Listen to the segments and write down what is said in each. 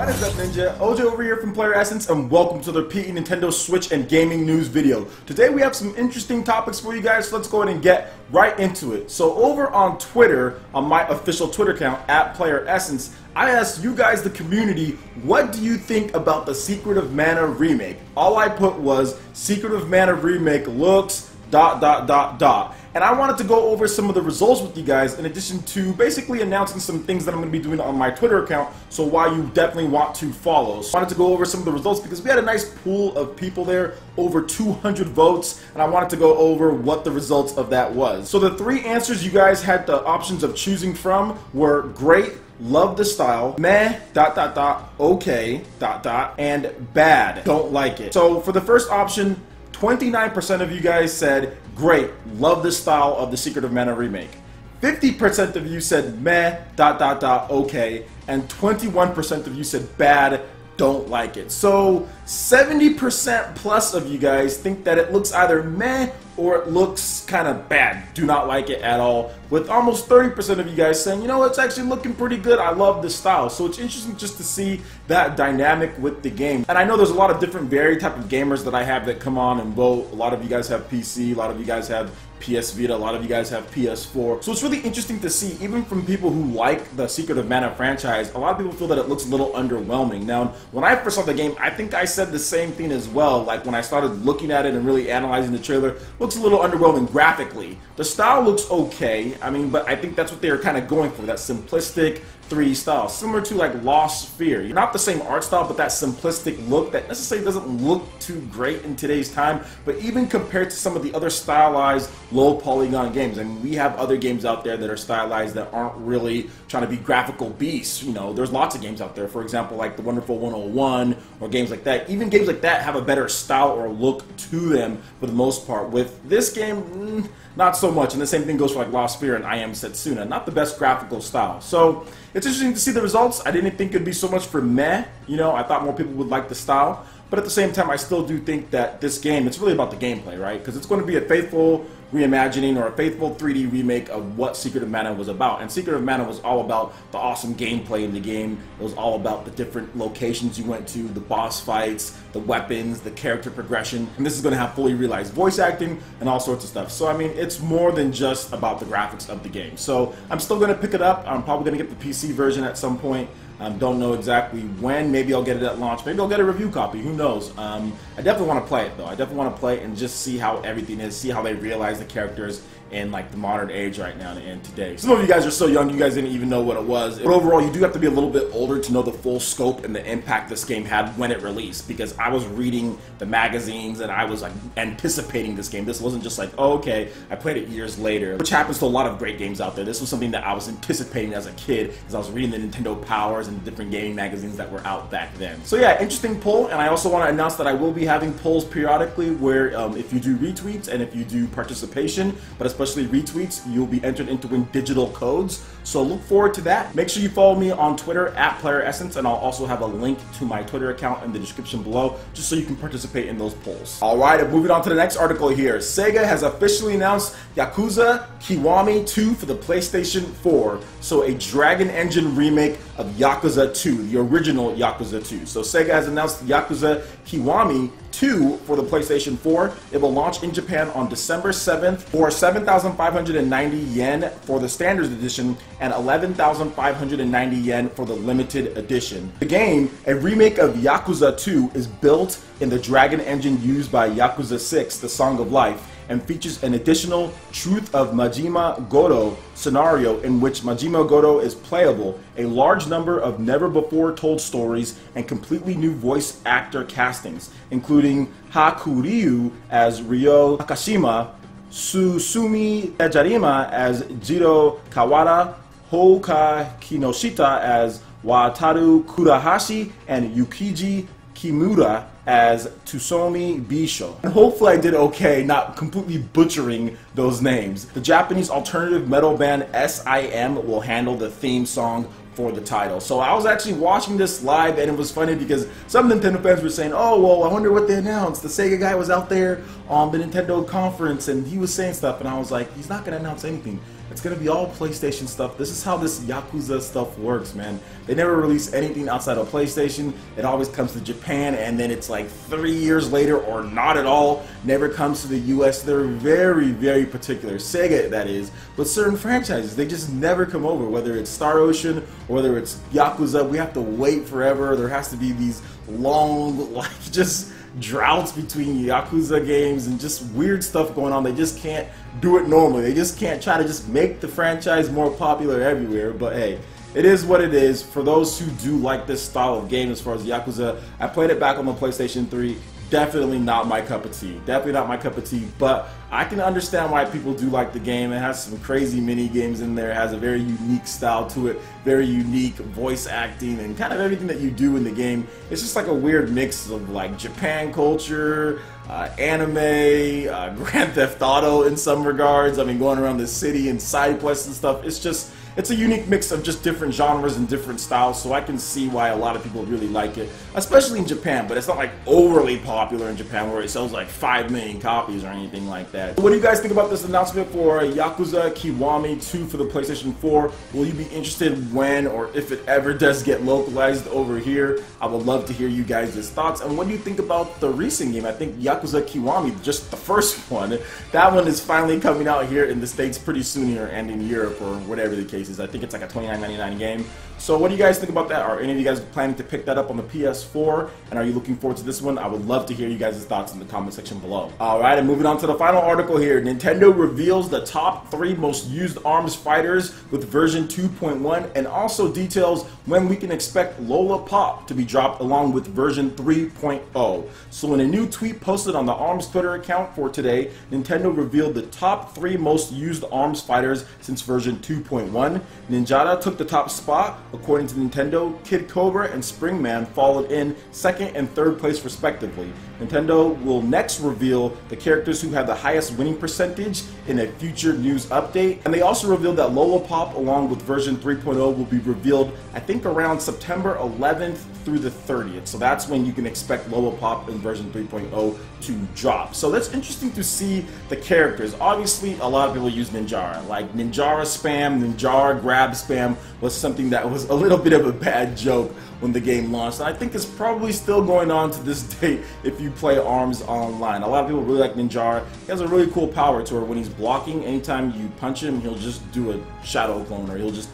What is up, Ninja? OJ over here from PlayerEssence, and welcome to the PE Nintendo Switch and gaming news video. Today we have some interesting topics for you guys, so let's go ahead and get right into it. So over on Twitter, on my official Twitter account, at PlayerEssence, I asked you guys, the community, what do you think about the Secret of Mana remake? All I put was, Secret of Mana remake looks ... And I wanted to go over some of the results with you guys, in addition to basically announcing some things that I'm going to be doing on my Twitter account, so why you definitely want to follow. So I wanted to go over some of the results because we had a nice pool of people there, over 200 votes, and I wanted to go over what the results of that was. So the three answers you guys had the options of choosing from were great, love the style, meh, ... okay, ... and bad, don't like it. So for the first option, 29% of you guys said, great, love the style of the Secret of Mana remake. 50% of you said meh, ... okay, and 21% of you said bad, don't like it. So 70% plus of you guys think that it looks either meh or it looks kind of bad, do not like it at all, with almost 30% of you guys saying, you know, it's actually looking pretty good, I love the style. So it's interesting just to see that dynamic with the game. And I know there's a lot of different varied type of gamers that I have that come on and vote. A lot of you guys have PC, a lot of you guys have PS Vita, a lot of you guys have PS4. So it's really interesting to see, even from people who like the Secret of Mana franchise, a lot of people feel that it looks a little underwhelming. Now, when I first saw the game, I think I said the same thing as well. Like when I started looking at it and really analyzing the trailer, looks a little underwhelming graphically. The style looks okay, I mean, but I think that's what they were kind of going for, that simplistic 3D style, similar to like Lost Sphere. Not the same art style, but that simplistic look that necessarily doesn't look too great in today's time, but even compared to some of the other stylized low polygon games, I mean, we have other games out there that are stylized that aren't really trying to be graphical beasts. You know, there's lots of games out there, for example, like the Wonderful 101 or games like that. Even games like that have a better style or look to them for the most part. With this game, not so much, and the same thing goes for like Lost Sphere and I Am Setsuna. Not the best graphical style. So it's interesting to see the results. I didn't think it'd be so much for meh. You know, I thought more people would like the style. But at the same time, I still do think that this game, it's really about the gameplay, right? Because it's going to be a faithful reimagining or a faithful 3D remake of what Secret of Mana was about. And Secret of Mana was all about the awesome gameplay in the game. It was all about the different locations you went to, the boss fights, the weapons, the character progression. And this is going to have fully realized voice acting and all sorts of stuff. So, I mean, it's more than just about the graphics of the game. So, I'm still going to pick it up. I'm probably going to get the PC version at some point. Don't know exactly when. Maybe I'll get it at launch. Maybe I'll get a review copy. Who knows? I definitely want to play it, though. I definitely want to play it and just see how everything is, see how they realize the characters in like the modern age right now and today. Some of you guys are so young, you guys didn't even know what it was. But overall, you do have to be a little bit older to know the full scope and the impact this game had when it released, because I was reading the magazines and I was like anticipating this game. This wasn't just like, oh, okay, I played it years later, which happens to a lot of great games out there. This was something that I was anticipating as a kid as I was reading the Nintendo Powers and the different gaming magazines that were out back then. So yeah, interesting poll, and I also want to announce that I will be having polls periodically where if you do retweets and if you do participation, but especially retweets, you'll be entered into win digital codes. So look forward to that. Make sure you follow me on Twitter at PlayerEssence, and I'll also have a link to my Twitter account in the description below, just so you can participate in those polls. Alright, moving on to the next article here. Sega has officially announced Yakuza Kiwami 2 for the PlayStation 4. So a Dragon Engine remake of Yakuza 2, the original Yakuza 2. So Sega has announced Yakuza Kiwami 2 for the PlayStation 4. It will launch in Japan on December 7th for 7,590 yen for the Standard Edition and 11,590 yen for the Limited Edition. The game, a remake of Yakuza 2, is built in the Dragon Engine used by Yakuza 6, The Song of Life, and features an additional Truth of Majima Goto scenario in which Majima Goto is playable, a large number of never-before-told stories, and completely new voice actor castings, including Hakuryu as Ryo Takashima, Susumi Tejarima as Jiro Kawada, Hoka Kinoshita as Wataru Kurahashi, and Yukiji Kimura as Tsutomi Bisho. And hopefully I did okay not completely butchering those names. The Japanese alternative metal band SIM will handle the theme song for the title. So I was actually watching this live, and it was funny because some Nintendo fans were saying, oh, well, I wonder what they announced. The Sega guy was out there on the Nintendo conference and he was saying stuff, and I was like, he's not going to announce anything. it's gonna be all PlayStation stuff. This is how this Yakuza stuff works, man. They never release anything outside of PlayStation. It always comes to Japan, and then it's like 3 years later, or not at all. Never comes to the US. They're very, very particular. Sega, that is. But certain franchises, they just never come over. Whether it's Star Ocean or whether it's Yakuza, we have to wait forever. There has to be these long, like, just droughts between Yakuza games and just weird stuff going on. They just can't do it normally. They just can't try to just make the franchise more popular everywhere. But hey, it is what it is. For those who do like this style of game, as far as Yakuza, I played it back on the PlayStation 3. Definitely not my cup of tea. Definitely not my cup of tea, but I can understand why people do like the game. It has some crazy mini games in there. It has a very unique style to it, very unique voice acting, and kind of everything that you do in the game. It's just like a weird mix of like Japan culture, anime, Grand Theft Auto in some regards. I mean, going around the city and side quests and stuff. It's a unique mix of just different genres and different styles, so I can see why a lot of people really like it, especially in Japan. But it's not like overly popular in Japan where it sells like 5 million copies or anything like that. What do you guys think about this announcement for Yakuza Kiwami 2 for the PlayStation 4? Will you be interested when or if it ever does get localized over here? I would love to hear you guys' thoughts. And what do you think about the recent game? I think Yakuza Kiwami, just the first one, that one is finally coming out here in the States pretty soon here, and in Europe or whatever the case. I think it's like a $29.99 game. So what do you guys think about that? Are any of you guys planning to pick that up on the PS4? And are you looking forward to this one? I would love to hear you guys' thoughts in the comment section below. Alright, and moving on to the final article here. Nintendo reveals the top 3 most used ARMS fighters with version 2.1, and also details when we can expect Lola Pop to be dropped along with version 3.0. So in a new tweet posted on the ARMS Twitter account for today, Nintendo revealed the top 3 most used ARMS fighters since version 2.1. Ninjara took the top spot. According to Nintendo, Kid Cobra and Springman followed in 2nd and 3rd place respectively. Nintendo will next reveal the characters who have the highest winning percentage in a future news update. And they also revealed that Lola Pop along with version 3.0 will be revealed, I think, around September 11th through the 30th. So that's when you can expect Lola Pop in version 3.0 to drop. So that's interesting to see the characters. Obviously, a lot of people use Ninjara. Like Ninjara spam, Ninjara grab spam was something that was a little bit of a bad joke when the game launched. And I think it's probably still going on to this day if you play ARMS online. A lot of people really like Ninjara. He has a really cool power to her. When he's blocking, anytime you punch him, he'll just do a shadow clone, or he'll just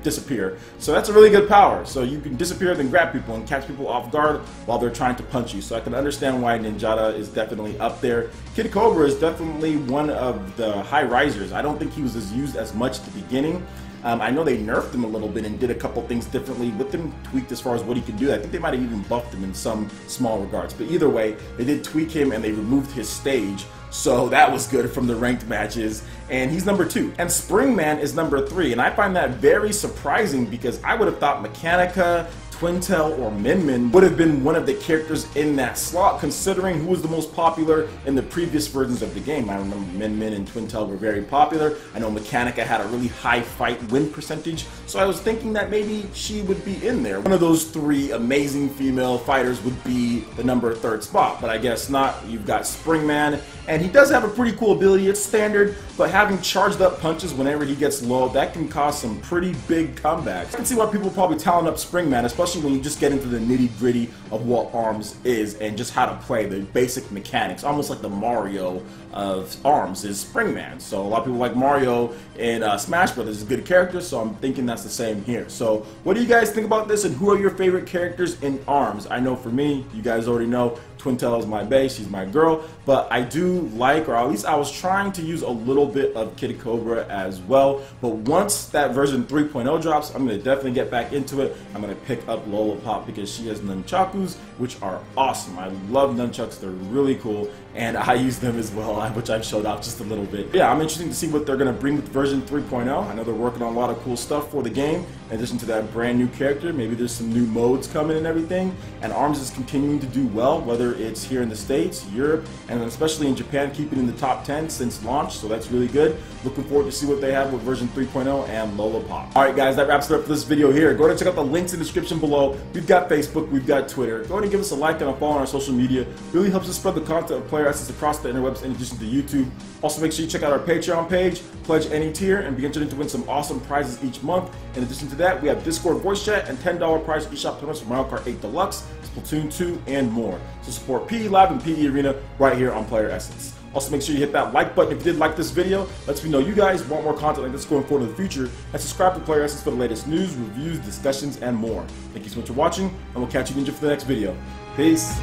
disappear. So that's a really good power. So you can disappear, then grab people and catch people off guard while they're trying to punch you. So I can understand why Ninjara is definitely up there. Kid Cobra is definitely one of the high risers. I don't think he was as used as much at the beginning. I know they nerfed him a little bit and did a couple things differently with him, tweaked as far as what he could do. I think they might have even buffed him in some small regards. But either way, they did tweak him and they removed his stage. So that was good from the ranked matches. And he's number 2. And Springman is number 3. And I find that very surprising because I would have thought Mechanica, Twintel, or Min Min would have been one of the characters in that slot, considering who was the most popular in the previous versions of the game. I remember Min Min and Twintel were very popular. I know Mechanica had a really high fight win percentage, so I was thinking that maybe she would be in there. One of those 3 amazing female fighters would be the number 3rd spot, but I guess not. You've got Springman, and he does have a pretty cool ability. It's standard, but having charged up punches whenever he gets low, that can cause some pretty big comebacks. I can see why people probably talent up Springman, especially when you just get into the nitty-gritty of what ARMS is and just how to play the basic mechanics. Almost like the Mario of ARMS is Springman. So a lot of people like Mario in Smash Brothers is a good character, so I'm thinking that's the same here. So what do you guys think about this, and who are your favorite characters in ARMS? I know for me, you guys already know, Twintel is my base, she's my girl, but I do like, or at least I was trying to use a little bit of Kid Cobra as well. But once that version 3.0 drops, I'm going to definitely get back into it. I'm going to pick up Lola Pop because she has nunchakus, which are awesome. I love nunchucks, they're really cool, and I use them as well, which I've showed off just a little bit. Yeah, I'm interested to see what they're going to bring with version 3.0. I know they're working on a lot of cool stuff for the game. In addition to that brand new character, maybe there's some new modes coming and everything. And ARMS is continuing to do well, whether whether it's here in the States, Europe, and especially in Japan, keeping in the top 10 since launch, so that's really good. Looking forward to see what they have with version 3.0 and Lollipop. Alright guys, that wraps it up for this video here. Go ahead and check out the links in the description below. We've got Facebook, we've got Twitter. Go ahead and give us a like and a follow on our social media. Really helps us spread the content of PlayerEssence across the interwebs in addition to YouTube. Also make sure you check out our Patreon page, pledge any tier, and be entered to win some awesome prizes each month. In addition to that, we have Discord voice chat and $10 prize eShop tournaments for Mario Kart 8 Deluxe, Splatoon 2, and more. So support PE Lab and PE Arena right here on PlayerEssence. Also make sure you hit that like button if you did like this video. Lets me know you guys want more content like this going forward in the future. And subscribe to PlayerEssence for the latest news, reviews, discussions, and more. Thank you so much for watching, and we'll catch you ninja for the next video. Peace.